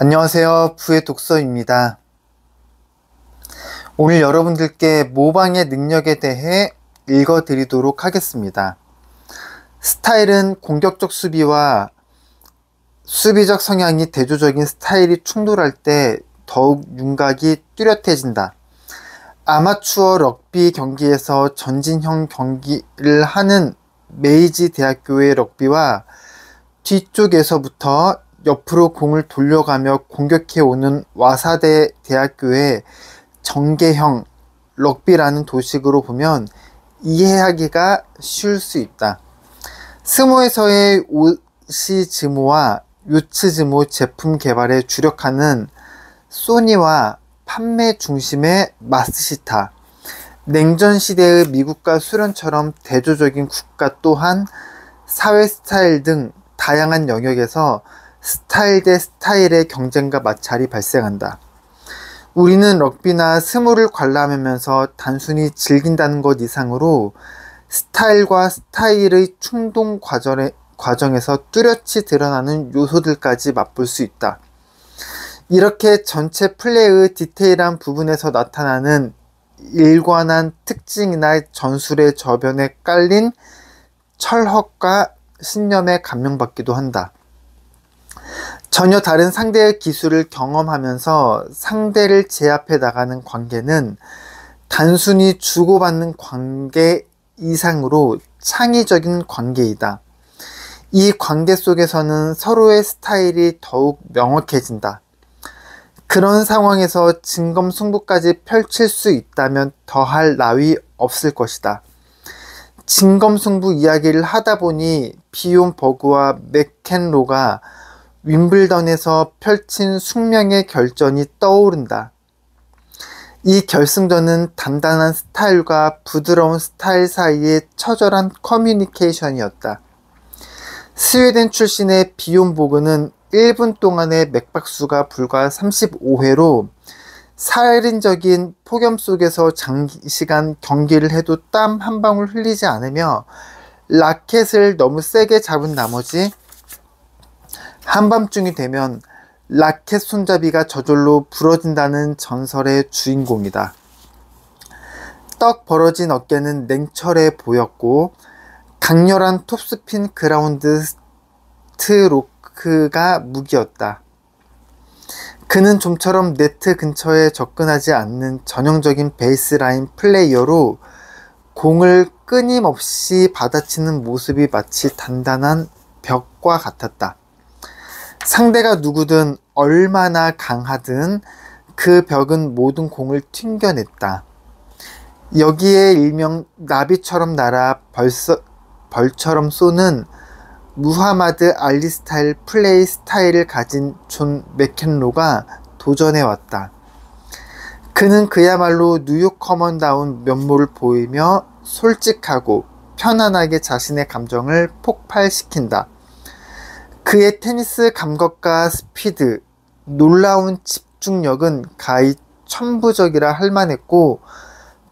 안녕하세요. 부의 독서입니다. 오늘 여러분들께 모방의 능력에 대해 읽어드리도록 하겠습니다. 스타일은 공격적 수비와 수비적 성향이 대조적인 스타일이 충돌할 때 더욱 윤곽이 뚜렷해진다. 아마추어 럭비 경기에서 전진형 경기를 하는 메이지 대학교의 럭비와 뒤쪽에서부터 옆으로 공을 돌려가며 공격해오는 와사대 대학교의 전개형 럭비라는 도식으로 보면 이해하기가 쉬울 수 있다. 스모에서의 오시즈모와 요츠즈모 제품 개발에 주력하는 소니와 판매 중심의 마스시타, 냉전 시대의 미국과 소련처럼 대조적인 국가 또한 사회 스타일 등 다양한 영역에서 스타일 대 스타일의 경쟁과 마찰이 발생한다. 우리는 럭비나 스모를 관람하면서 단순히 즐긴다는 것 이상으로 스타일과 스타일의 충동 과정에서 뚜렷이 드러나는 요소들까지 맛볼 수 있다. 이렇게 전체 플레이의 디테일한 부분에서 나타나는 일관한 특징이나 전술의 저변에 깔린 철학과 신념에 감명받기도 한다. 전혀 다른 상대의 기술을 경험하면서 상대를 제압해 나가는 관계는 단순히 주고받는 관계 이상으로 창의적인 관계이다. 이 관계 속에서는 서로의 스타일이 더욱 명확해진다. 그런 상황에서 진검승부까지 펼칠 수 있다면 더할 나위 없을 것이다. 진검승부 이야기를 하다 보니 비온 버그와 맥켄로가 윈블던에서 펼친 숙명의 결전이 떠오른다. 이 결승전은 단단한 스타일과 부드러운 스타일 사이의 처절한 커뮤니케이션이었다. 스웨덴 출신의 비온 보그는 1분 동안의 맥박수가 불과 35회로 살인적인 폭염 속에서 장시간 경기를 해도 땀 한 방울 흘리지 않으며 라켓을 너무 세게 잡은 나머지 한밤중이 되면 라켓 손잡이가 저절로 부러진다는 전설의 주인공이다. 떡 벌어진 어깨는 냉철해 보였고 강렬한 톱스핀 그라운드 스트로크가 무기였다. 그는 좀처럼 네트 근처에 접근하지 않는 전형적인 베이스라인 플레이어로 공을 끊임없이 받아치는 모습이 마치 단단한 벽과 같았다. 상대가 누구든 얼마나 강하든 그 벽은 모든 공을 튕겨냈다. 여기에 일명 나비처럼 날아 벌처럼 쏘는 무하마드 알리 스타일 플레이 스타일을 가진 존 맥켄로가 도전해왔다. 그는 그야말로 뉴요커먼다운 면모를 보이며 솔직하고 편안하게 자신의 감정을 폭발시킨다. 그의 테니스 감각과 스피드, 놀라운 집중력은 가히 천부적이라 할 만했고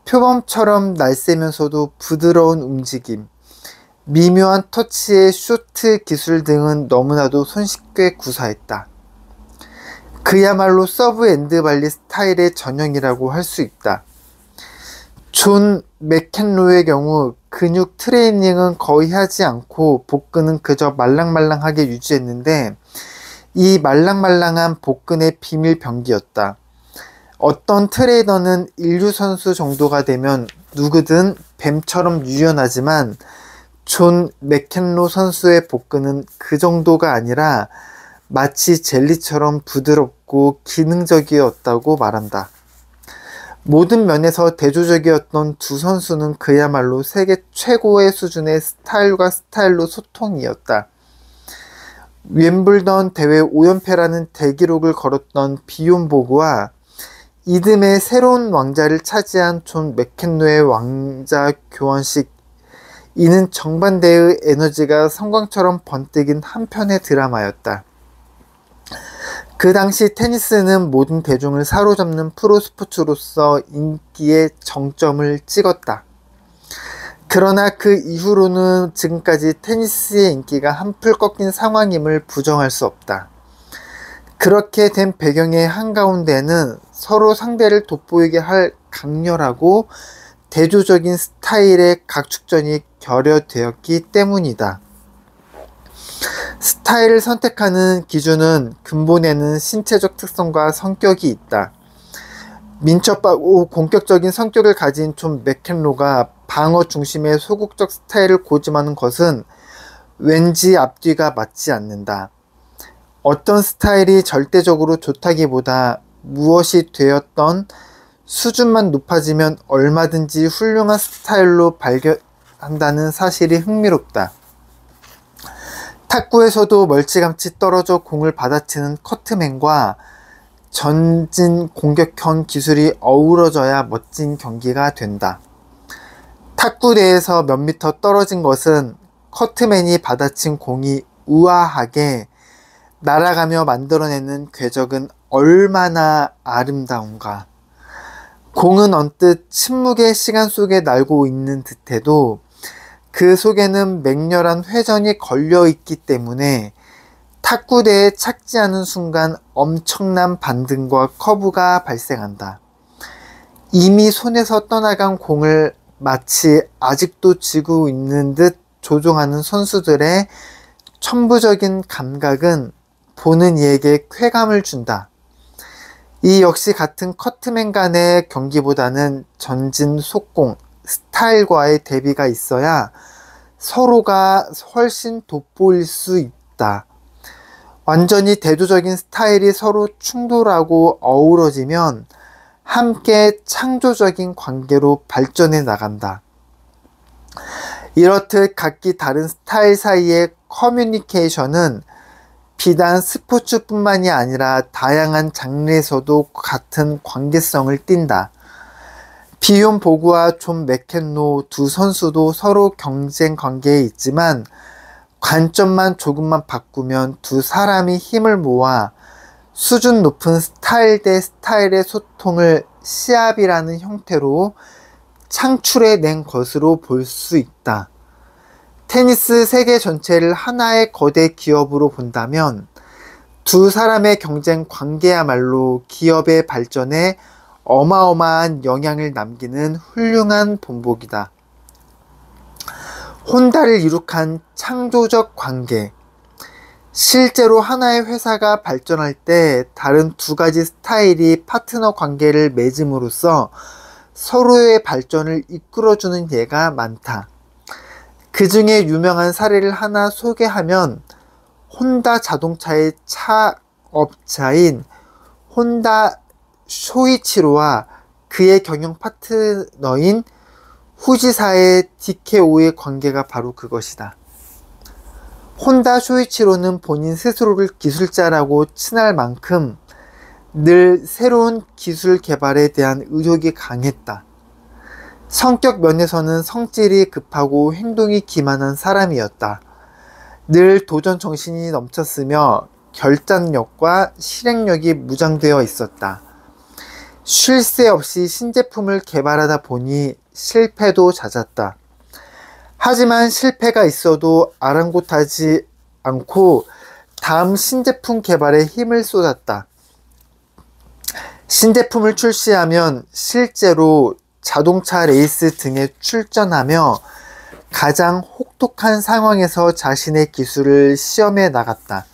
표범처럼 날쌔면서도 부드러운 움직임, 미묘한 터치의 쇼트 기술 등은 너무나도 손쉽게 구사했다. 그야말로 서브 앤드 발리 스타일의 전형이라고 할 수 있다. 존 맥켄로의 경우 근육 트레이닝은 거의 하지 않고 복근은 그저 말랑말랑하게 유지했는데 이 말랑말랑한 복근의 비밀 병기였다. 어떤 트레이너는 인류 선수 정도가 되면 누구든 뱀처럼 유연하지만 존 맥켄로 선수의 복근은 그 정도가 아니라 마치 젤리처럼 부드럽고 기능적이었다고 말한다. 모든 면에서 대조적이었던 두 선수는 그야말로 세계 최고의 수준의 스타일과 스타일로 소통이었다. 웸블던 대회 5연패라는 대기록을 걸었던 비온 보그와 이듬해 새로운 왕자를 차지한 존 맥켄로의 왕자 교환식, 이는 정반대의 에너지가 성광처럼 번뜩인 한편의 드라마였다. 그 당시 테니스는 모든 대중을 사로잡는 프로 스포츠로서 인기의 정점을 찍었다. 그러나 그 이후로는 지금까지 테니스의 인기가 한풀 꺾인 상황임을 부정할 수 없다. 그렇게 된 배경의 한가운데는 서로 상대를 돋보이게 할 강렬하고 대조적인 스타일의 각축전이 결여되었기 때문이다. 스타일을 선택하는 기준은 근본에는 신체적 특성과 성격이 있다. 민첩하고 공격적인 성격을 가진 존 맥켄로가 방어 중심의 소극적 스타일을 고집하는 것은 왠지 앞뒤가 맞지 않는다. 어떤 스타일이 절대적으로 좋다기보다 무엇이 되었던 수준만 높아지면 얼마든지 훌륭한 스타일로 발견한다는 사실이 흥미롭다. 탁구에서도 멀찌감치 떨어져 공을 받아치는 커트맨과 전진 공격형 기술이 어우러져야 멋진 경기가 된다. 탁구대에서 몇 미터 떨어진 것은 커트맨이 받아친 공이 우아하게 날아가며 만들어내는 궤적은 얼마나 아름다운가. 공은 언뜻 침묵의 시간 속에 날고 있는 듯해도 그 속에는 맹렬한 회전이 걸려있기 때문에 탁구대에 착지하는 순간 엄청난 반등과 커브가 발생한다. 이미 손에서 떠나간 공을 마치 아직도 쥐고 있는 듯 조종하는 선수들의 천부적인 감각은 보는 이에게 쾌감을 준다. 이 역시 같은 커트맨 간의 경기보다는 전진 속공, 스타일과의 대비가 있어야 서로가 훨씬 돋보일 수 있다. 완전히 대조적인 스타일이 서로 충돌하고 어우러지면 함께 창조적인 관계로 발전해 나간다. 이렇듯 각기 다른 스타일 사이의 커뮤니케이션은 비단 스포츠뿐만이 아니라 다양한 장르에서도 같은 관계성을 띈다. 비욘 보그와 존 맥켄로 두 선수도 서로 경쟁 관계에 있지만 관점만 조금만 바꾸면 두 사람이 힘을 모아 수준 높은 스타일 대 스타일의 소통을 시합이라는 형태로 창출해낸 것으로 볼 수 있다. 테니스 세계 전체를 하나의 거대 기업으로 본다면 두 사람의 경쟁 관계야말로 기업의 발전에 어마어마한 영향을 남기는 훌륭한 본보기다. 혼다를 이룩한 창조적 관계. 실제로 하나의 회사가 발전할 때 다른 두 가지 스타일이 파트너 관계를 맺음으로써 서로의 발전을 이끌어주는 예가 많다. 그 중에 유명한 사례를 하나 소개하면 혼다 자동차의 차업자인 혼다 쇼이치로와 그의 경영 파트너인 후지사의 DKO의 관계가 바로 그것이다. 혼다 쇼이치로는 본인 스스로를 기술자라고 칭할 만큼 늘 새로운 기술 개발에 대한 의욕이 강했다. 성격 면에서는 성질이 급하고 행동이 기만한 사람이었다. 늘 도전 정신이 넘쳤으며 결단력과 실행력이 무장되어 있었다. 쉴 새 없이 신제품을 개발하다 보니 실패도 잦았다. 하지만 실패가 있어도 아랑곳하지 않고 다음 신제품 개발에 힘을 쏟았다. 신제품을 출시하면 실제로 자동차 레이스 등에 출전하며 가장 혹독한 상황에서 자신의 기술을 시험해 나갔다.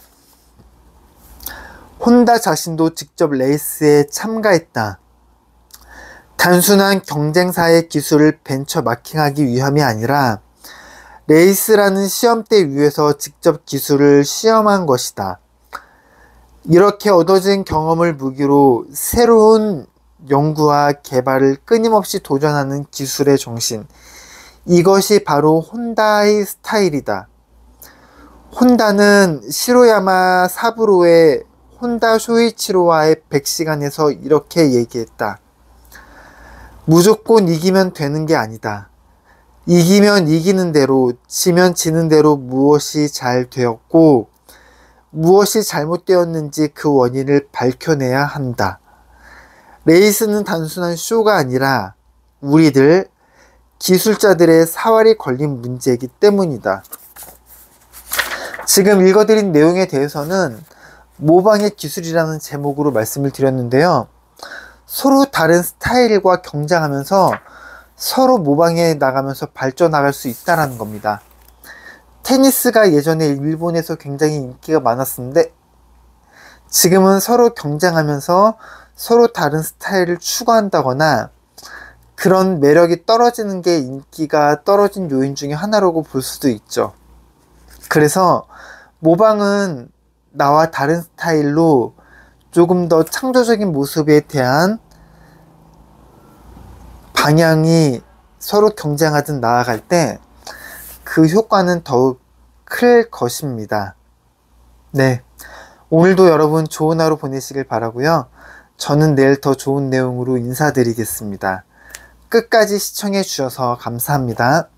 혼다 자신도 직접 레이스에 참가했다. 단순한 경쟁사의 기술을 벤처마킹하기 위함이 아니라 레이스라는 시험대 위에서 직접 기술을 시험한 것이다. 이렇게 얻어진 경험을 무기로 새로운 연구와 개발을 끊임없이 도전하는 기술의 정신. 이것이 바로 혼다의 스타일이다. 혼다는 시로야마 사부로의 혼다 쇼이치로와의 100시간에서 이렇게 얘기했다. 무조건 이기면 되는 게 아니다. 이기면 이기는 대로, 지면 지는 대로 무엇이 잘 되었고 무엇이 잘못되었는지 그 원인을 밝혀내야 한다. 레이스는 단순한 쇼가 아니라 우리들 기술자들의 사활이 걸린 문제이기 때문이다. 지금 읽어드린 내용에 대해서는 모방의 기술이라는 제목으로 말씀을 드렸는데요. 서로 다른 스타일과 경쟁하면서 서로 모방해 나가면서 발전나갈 수 있다는 겁니다. 테니스가 예전에 일본에서 굉장히 인기가 많았었는데 지금은 서로 경쟁하면서 서로 다른 스타일을 추구한다거나 그런 매력이 떨어지는 게 인기가 떨어진 요인 중에 하나라고 볼 수도 있죠. 그래서 모방은 나와 다른 스타일로 조금 더 창조적인 모습에 대한 방향이 서로 경쟁하듯 나아갈 때 그 효과는 더욱 클 것입니다. 네. 오늘도 여러분 좋은 하루 보내시길 바라고요. 저는 내일 더 좋은 내용으로 인사드리겠습니다. 끝까지 시청해 주셔서 감사합니다.